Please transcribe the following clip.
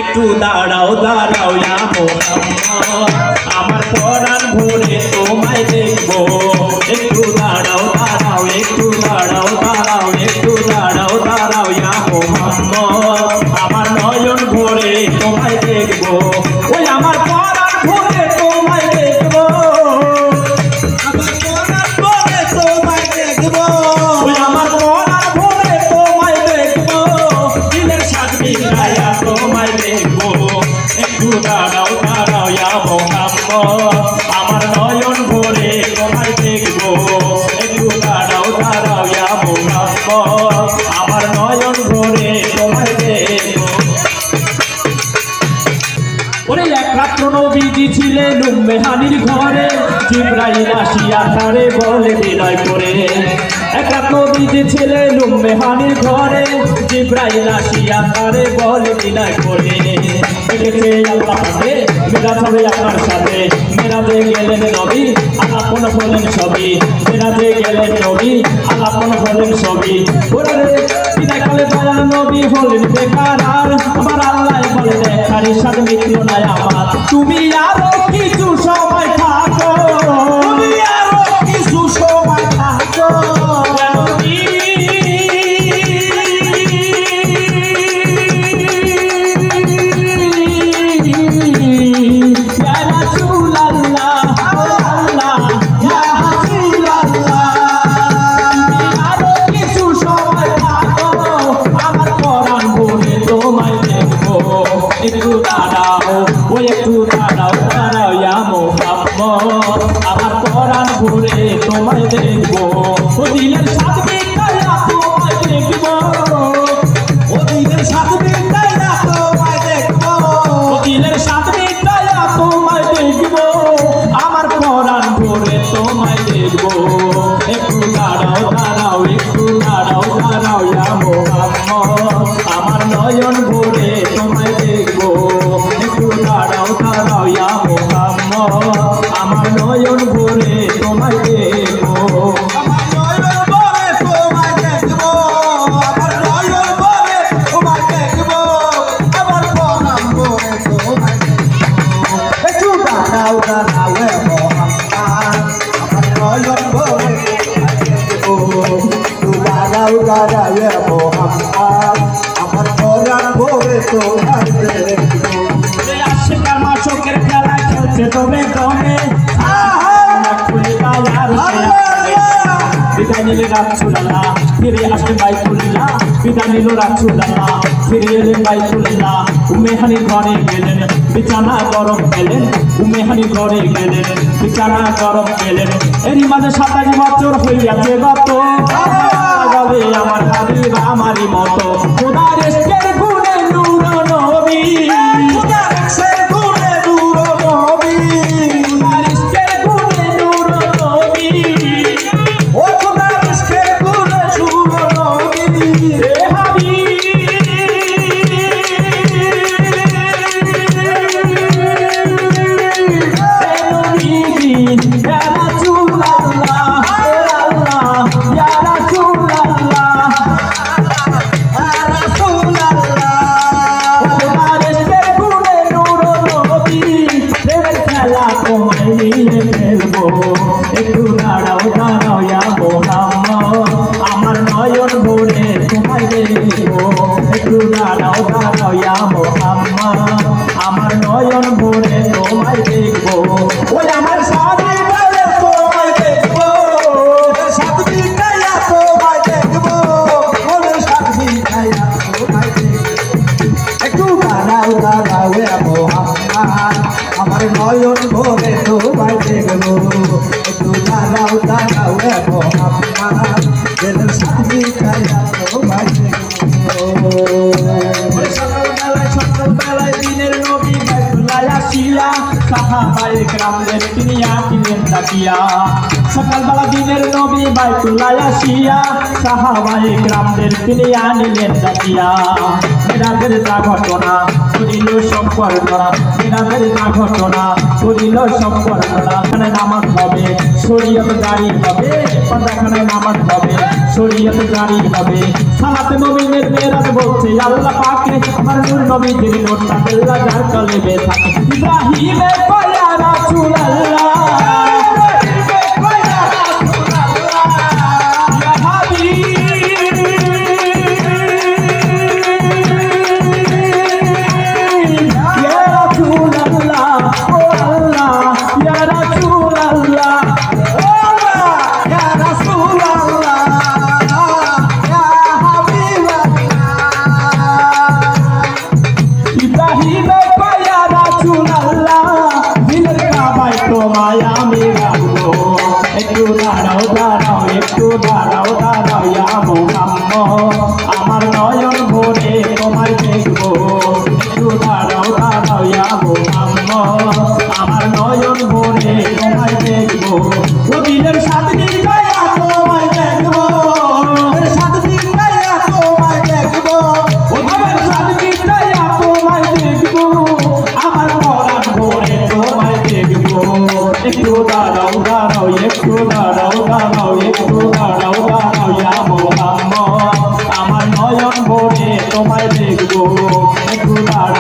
একটু দাঁড়াও দাঁড়াও ইয়া মোহাম্মদ আমার পরাণ ভরে তোমায় দেখবো একটু দাঁড়াও দাঁড়াও একটু দাঁড়াও দাঁড়াও একটু দাঁড়াও দাঁড়াও ইয়া মোহাম্মদ আমার নয়ন ভরে তোমায় দেখবো ওই আমার পরাণ ভরে তোমায় দেখবো আমার পরাণ ভরে তোমায় দেখবো ওই আমার পরাণ ভরে তোমায় দেখবো দিলের সাথ মিলাইয়া তোমায় দেখবো একটু দাঁড়াও দাঁড়াও ইয়া মোহাম্মদ আমার নয়ন ভরে তোমায় দেখবো একটু দাঁড়াও দাঁড়াও ইয়া মোহাম্মদ আমার নয়ন ভরে তোমায় দেখবো ওরে এক রাত্র নবীজি ছিলেন উম্মে হানির ঘরে জিবরাইল আসিয়া তারে বলে বিনয় করে এক রাত নবীজি ছিলেন উম্মে হানির ঘরে জিবরাইল আসিয়া তারে বলে বিনয় করে দেখেছে আল্লাহ পাকে মেরাজ হবে আপনার সাথে মেরাজে গেলেন নবী আলাপন হলেন সবই মেরাজে গেলেন নবী আলাপন হলেন সবই ওরে বিদায় কালে দয়াল নবী হলেন বেকার আমার আল্লাহ বলে দেখার সাথে মৃত্যু নাই আমার তুমি আরো কিছু সময় থাকো তুমি আরো কিছু সময় থাকো একটু দাঁড়াও ও একটু দাঁড়াও দাঁড়াও ইয়া মোহাম্মদ আমার পরাণ ভরে তোমায় দেখবো ও দিলের সাথে মিটাইয়া তোমায় দেখবো ও দিলের সাথে মিটাইয়া তোমায় দেখবো ও দিলের সাথে মিটাইয়া তোমায় দেখবো আমার পরাণ ভরে তোমায় দেখবো একটু দাঁড়াও দাঁড়াও একটু দাঁড়াও দাঁড়াও ইয়া মোহাম্মদ আমার নয়ন ভরে তোমায় দেখবো একটু দাঁড়াও দাঁড়াও ইয়া মোহাম্মদ আমার নয়ন ভরে তোমায় দেখবো আমার নয়ন ভরে তোমায় দেখবো আমার নয়ন ভরে তোমায় দেখবো আমার পরাণ ভরে তোমায় দেখবো একটু দাঁড়াও দাঁড়াও ইয়া মোহাম্মদ আমার নয়ন ভরে তোমায় দেখবো একটু দাঁড়াও দাঁড়াও ইয়া মোহাম্মদ আমার পরাণ ভরে তোমায় দেখবো আশিকার মাশকের খেলা খেলছে দমে দমে বিদায় নিলে রাসূলুল্লাহ ফিরে আসলেন বাইতুল্লাহ বিদায় নিল রাসূলুল্লাহ ফিরে এলেন বাইতুল্লাহ উম্মে হানির ঘরে গেলেন বিছানা গরম পেলেন উম্মে হানির ঘরে গেলেন বিছানা গরম পেলেন এরই মাঝে 27 বছর হইয়াছে গত বলে আমার হাবিব আমারই মতো খোদার ইশকের গুণে নূর নবী খোদার ইশকের গুণে নূর নবী খোদার ইশকের গুণে নূর নবী ও খোদার ইশকের গুণে নূর নবী রে হাবিব ইয়া রাসূলুল্লাহ ইয়া রাসূলুল্লাহ একটু দাঁড়াও দাঁড়াও ইয়া মোহাম্মদ আমার নয়ন ভরে তোমায় দেখবো একটু দাঁড়াও দাঁড়াও ইয়া মোহাম্মদ আমার নয়ন ভরে তোমায় দেখবো ওই আমার সাথে তোমায় দেখবো সাথে মিটাইয়া তোমায় দেখবো ওর সাথে মিটাইয়া তোমায় দেখবো একটু দাঁড়াও দাঁড়াও ইয়া মোহাম্মদ আমার নয়ন ভরে তোমায় দেখবো একটু দাঁড়াও দাঁড়াও ইয়া মোহাম্মদ দিলের সাথে মিটাইয়া তোমায় দেখবো সকালবেলায় দিনের নবী বাইতুল্লাহ আসিয়া সাহাবায়ে কেরামদের তিনি আঁকিলেন তাকিয়া সকালবেলা দিনের নবী বাইতুল্লাহ আসিয়া সাহাবায়ে কেরামদের তিনি আনিলেন তাকিয়া মেরাজের যা ঘটনা করিল সম্পর্করা মেরাজের যা ঘটনা করিল সম্পর্করা এখানে নামাজ হবে শরীয়ত জারি হবে পাতাখানায় নামাজ হবে শরীয়ত জারি হবে সালাতে নবীনের মেরাজ বলছে আল্লাহ পাকে আমার নূর নবীজির নূরটা আল্লাহ যার কলবে থাকে ইব্রাহিমের কয়া রাসূলুল্লাহ তোমায় আমি রাখবো একটু দাঁড়াও দাঁড়াও একটু দাঁড়াও দাঁড়াও ইয়া মুহাম্মদ আমার নয়ন ভরে তোমায় দেখবো একটু দাঁড়াও দাঁড়াও ইয়া মুহাম্মদ আমার নয়ন ভরে তোমায় দেখবো ও দিলের সাথে গায়া তোমায় দেখবো সাথে গায়া তোমায় দেখবো ও দিলের সাথে গায়া তোমায় দেখবো আমার পরাণ ভরে তোমায় দেখবো একটু দাঁড়াও দাঁড়াও একটু দাঁড়াও দাঁড়াও একটু দাঁড়াও দাঁড়াও ইয়া মুহাম্মদ আমার নয়ন ভরে তোমায় দেখবো একটু দাঁড়াও